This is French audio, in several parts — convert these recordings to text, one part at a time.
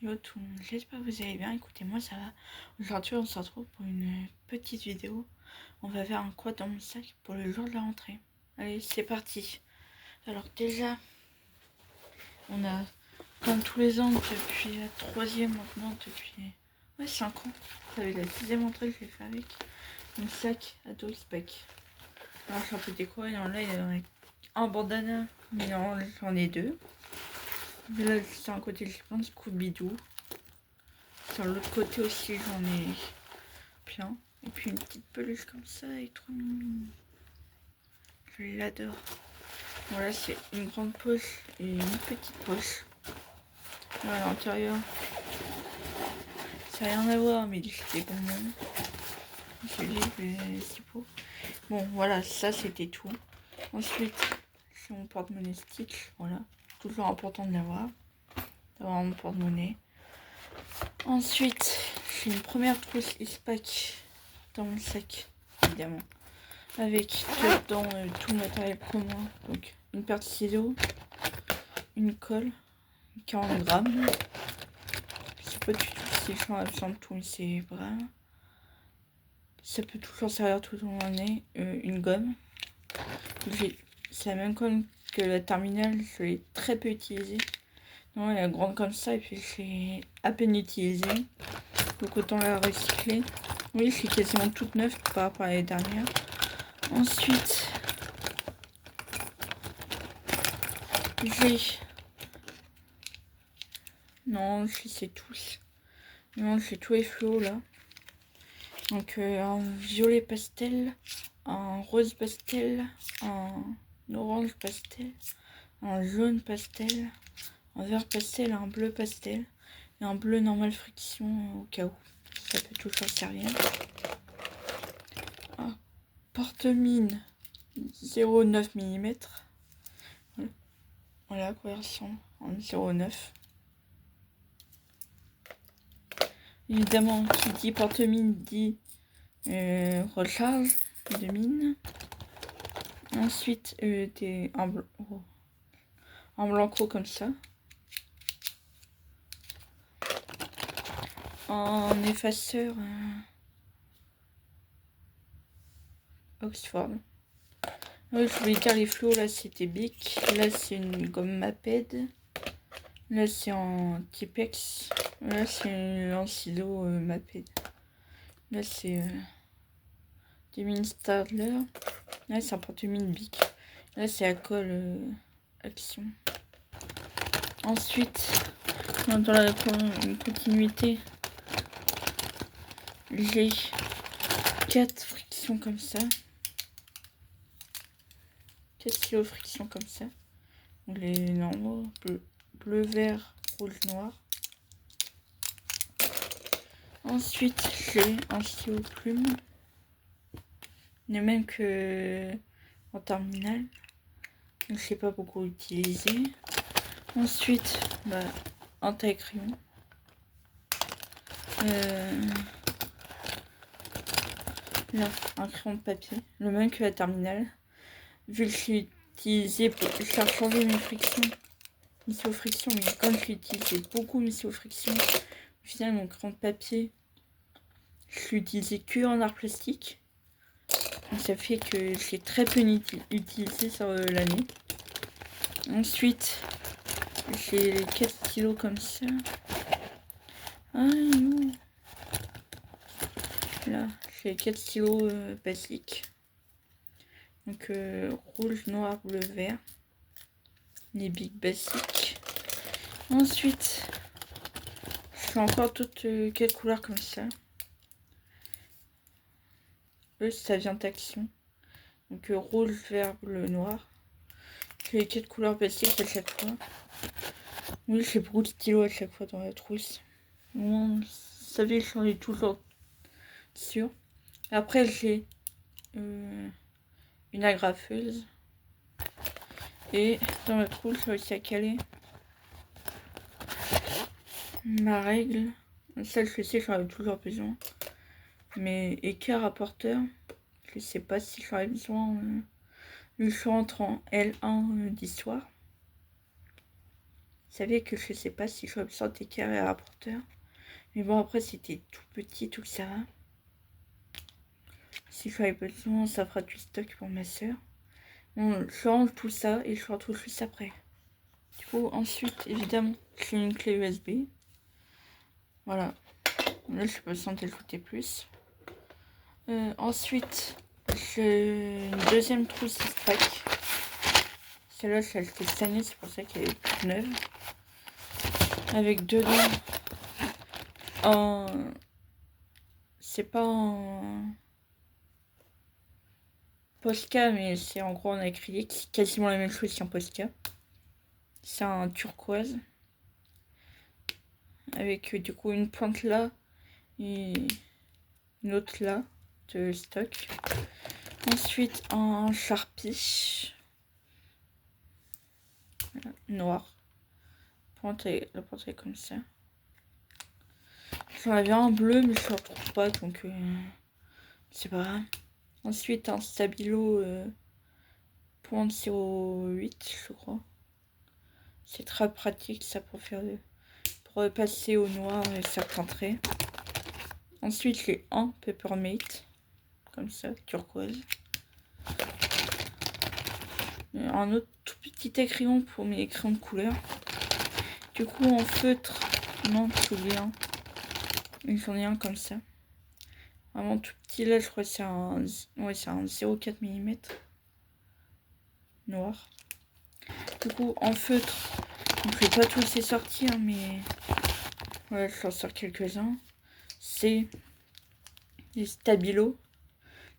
Hello tout le monde, j'espère que vous allez bien. Écoutez, moi ça va. Aujourd'hui, on se retrouve pour une petite vidéo. On va faire un quoi dans mon sac pour le jour de la rentrée. Allez, c'est parti. Alors, déjà, on a, comme tous les ans, depuis la troisième maintenant, depuis 5 ans. Ça fait la 6e entrée que je l'ai fait avec un sac à dos spec. Alors, je suis un peu décoré. Là, il y en a un bandana, mais j'en ai deux. Mais là, sur un côté, j'ai plein de Scooby-Doo. Sur l'autre côté aussi, j'en ai plein. Et puis une petite peluche comme ça, elle est trop mignonne. Je l'adore. Voilà, c'est une grande poche et une petite poche. Voilà, à l'intérieur, ça n'a rien à voir, mais c'est bonbons. J'ai les cipots. Bon, voilà, ça c'était tout. Ensuite, c'est mon porte-monnaie Stitch. Voilà, toujours important de l'avoir. D'avoir mon porte-monnaie. Ensuite, j'ai une première trousse Ispac dans mon sac, évidemment. Avec dedans tout le matériel commun. Donc une paire de ciseaux, une colle, 40 grammes. Je sais pas du tout si j'en ai besoin de tout, mais c'est vrai. Ça peut toujours servir tout au long de l'année. Une gomme. C'est la même gomme que la terminale, je l'ai très peu utilisée. Non, elle est grande comme ça et puis je l'ai à peine utilisée. Donc autant la recycler. Oui, c'est quasiment toute neuve par rapport à l'année dernière. Ensuite, j'ai... Non, je sais tous. Non, j'ai tous les fluos là. Donc un violet pastel, un rose pastel, un orange pastel, un jaune pastel, un vert pastel, un bleu pastel et un bleu normal friction au cas où. Ça peut toujours servir. Un porte-mine 0,9 mm. Voilà, conversion en 0,9. Évidemment, qui dit porte-mine dit recharge de mine. Ensuite, en blanco comme ça. En effaceur Oxford. Oui, je voulais dire les flots, là c'était Bic. Là c'est une gomme Maped. Là c'est en Tipex. Là c'est un stylo Maped. Là c'est des mines Stadler. Là c'est un porte-mine Bic. Là c'est à colle Action. Ensuite, dans la continuité, j'ai 4 frictions comme ça. 4 stylos friction comme ça. Les normaux, bleu, vert, rouge, noir. Ensuite, j'ai un stylo plume. Le même que en terminale. Donc, je sais pas beaucoup utiliser. Ensuite, un taille-crayon. Là, un crayon de papier. Le même que la terminale. Vu que je l'ai utilisé pour faire changer mes frictions. Friction, mais comme je l'ai utilisé beaucoup friction, au final, mon crayon de papier, je l'ai utilisé que en art plastique. Donc ça fait que je l'ai très peu utilisé sur l'année. Ensuite, j'ai les 4 stylos comme ça. Ah non. Là, j'ai les 4 stylos basiques. Donc rouge, noir, bleu, vert. Les bics basiques. Ensuite, je fais encore toutes 4 couleurs comme ça. Eux, ça vient d'Action. Donc rouge, vert, bleu, noir. J'ai les 4 couleurs basiques à chaque fois. Oui, j'ai beaucoup de stylos à chaque fois dans la trousse. Vous savez, j'en ai toujours sûr. Après, j'ai une agrafeuse. Et dans la trousse, j'ai réussi à caler ma règle. Ça, je sais, j'en ai toujours besoin. Mais écart rapporteur, je sais pas si j'en ai besoin. Je rentre en L1 d'histoire. savez que je sais pas si j'aurais besoin des carrés à rapporteur. Mais bon, après, c'était tout petit, tout ça va. Si j'avais besoin, ça fera du stock pour ma soeur. Bon, je range tout ça et je retrouve juste après. Du coup, ensuite, évidemment, j'ai une clé USB. Voilà. Là, je peux besoin d'ajouter plus. Ensuite, j'ai une deuxième trousse strike. Celle-là, je l'ai achetée cette année, c'est pour ça qu'elle est toute neuve. Avec dedans un... C'est pas un Posca, mais c'est en gros en acrylique. C'est quasiment la même chose qu'un Posca. C'est un turquoise. Avec du coup une pointe là et une autre là de stock. Ensuite un Sharpie. Voilà, noir. La pointe est comme ça. J'en avais un bleu mais je le retrouve pas donc c'est pas grave. Ensuite un stabilo .08 je crois. C'est très pratique ça pour passer au noir certains traits. Ensuite j'ai un Peppermint comme ça, turquoise. Un autre tout petit écrayon pour mes crayons de couleur. Du coup en feutre, non tout bien. J'en ai un comme ça. Vraiment tout petit là, je crois que c'est un 0,4 mm noir. Du coup en feutre, donc je vais pas tous les sortir mais voilà, je en sors quelques-uns. C'est les Stabilo.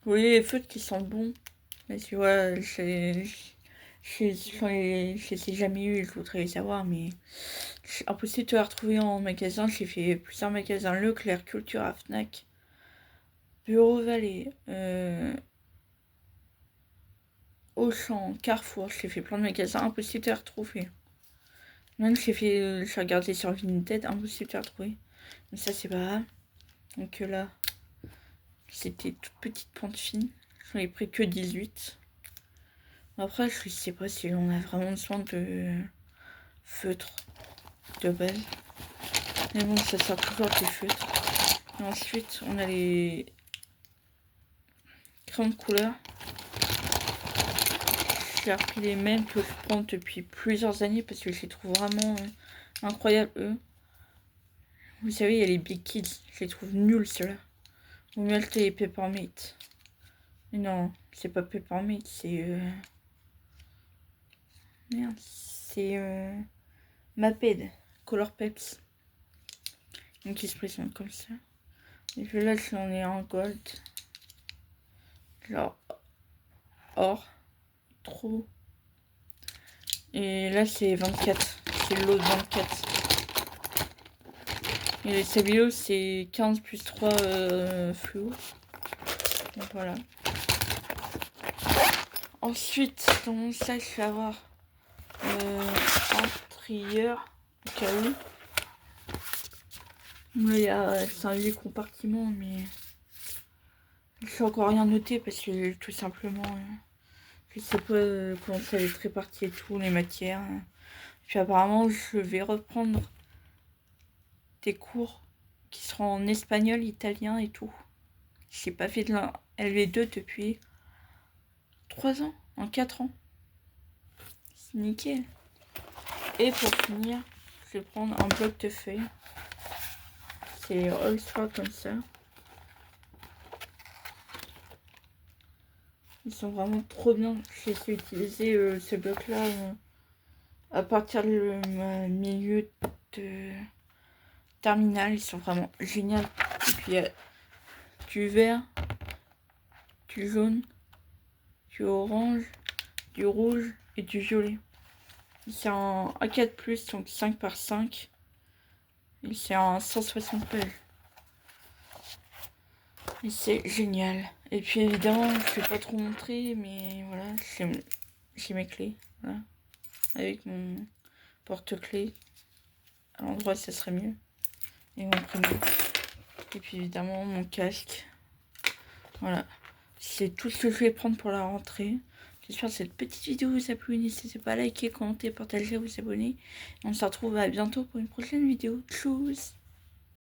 Vous voyez les feutres qui sont bons. Parce que voilà, je les ai jamais eu, je voudrais les savoir, mais impossible de les retrouver en magasin. J'ai fait plusieurs magasins, Leclerc, Cultura, Fnac, Bureau Vallée, Auchan, Carrefour. J'ai fait plein de magasins, impossible de les retrouver. Même j'ai regardé sur Vinted, impossible de les retrouver. Mais ça c'est pas grave. Donc là, c'était toute petite pente fine. J'en ai pris que 18. Après, je sais pas si on a vraiment besoin de feutre de base. Mais bon, ça sert toujours des feutres. Et ensuite, on a les crayons de couleur. J'ai repris les mêmes que je prends depuis plusieurs années parce que je les trouve vraiment incroyables, eux. Vous savez, il y a les Big Kids. Je les trouve nuls, ceux-là. Ou mieux acheter les Peppermint. Mais non, c'est pas Peppermint, c'est... Merde, c'est... Maped. Color Peps. Donc ils se présentent comme ça. Et puis là, j'en ai un gold. Genre or. Trop. Et là, c'est 24. C'est le lot de 24. Et les Stabilo, c'est 15 plus 3 fluo. Donc voilà. Ensuite, dans mon sac, je vais avoir un trieur au cas où. C'est un 8 compartiments, mais je suis encore rien noté parce que tout simplement, je sais pas comment ça va être réparti et tout, les matières. Puis apparemment, je vais reprendre des cours qui seront en espagnol, italien et tout. J'ai pas fait de la LV2 depuis 3 ans, en 4 ans. C'est nickel. Et pour finir, je vais prendre un bloc de feuilles. C'est ultra comme ça. Ils sont vraiment trop bien. J'ai essayé d'utiliser ce bloc là à partir du milieu de terminale. Ils sont vraiment géniaux. Et puis il y a du vert, du jaune, du orange, du rouge et du violet. C'est un A4+, donc 5 par 5. Et c'est un 160 pages. Et c'est génial. Et puis évidemment, je vais pas trop montrer, mais voilà, j'ai mes clés. Voilà. Avec mon porte-clés. À l'endroit, ça serait mieux. Et mon prénom. Et puis évidemment, mon casque. Voilà. C'est tout ce que je vais prendre pour la rentrée. J'espère que cette petite vidéo vous a plu. N'hésitez pas à liker, commenter, partager, vous abonner. On se retrouve à bientôt pour une prochaine vidéo. Tchuss!